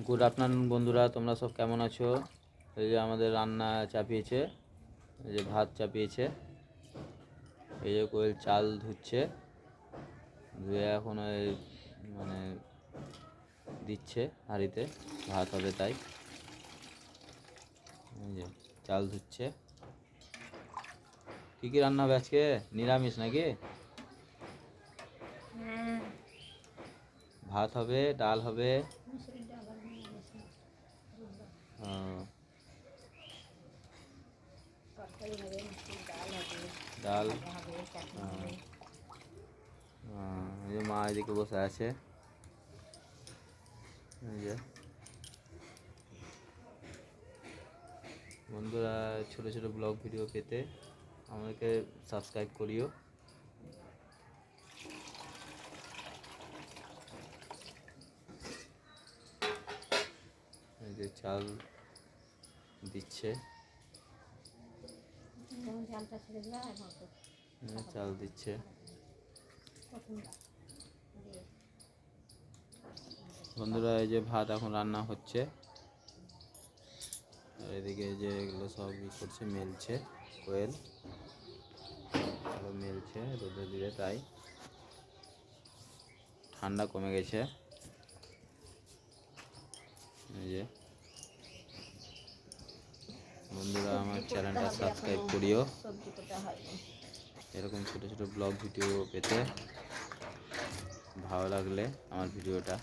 Good afternoon বন্ধুরা, তোমরা সব কেমন আছো? এই যে আমাদের রান্না চাপিয়েছে, এই যে ভাত চাপিয়েছে, এই যে কোয়েল চাল ধুচ্ছে, ধুয়ে এখন ওই মানে দিচ্ছে হাঁড়িতে, ভাত হবে তাই। এই যে চাল ধুচ্ছে। কী কী রান্না হবে আজকে? নিরামিষ নাকি? ভাত হবে, ডাল হবে। ডাল। এই যে মা এদিকে বসে আছে। এই যে বন্ধুরা, ছোটো ছোটো ব্লগ ভিডিও পেতে আমাদেরকে সাবস্ক্রাইব করিও। এই যে চাল দিচ্ছে, চাল দিচ্ছে। বন্ধুরা, এই যে ভাত এখন রান্না হচ্ছে, আর এদিকে যে এগুলো সব করছে, মেলছে কোয়েল, মেলছে রোদে দিলে, তাই ঠান্ডা কমে গেছে। এই যে বন্ধুরা, আমার চ্যানেলটা সাবস্ক্রাইব করিও এরকম ছোটো ছোটো ব্লগ ভিডিও পেতে। ভালো লাগলে আমার ভিডিওটা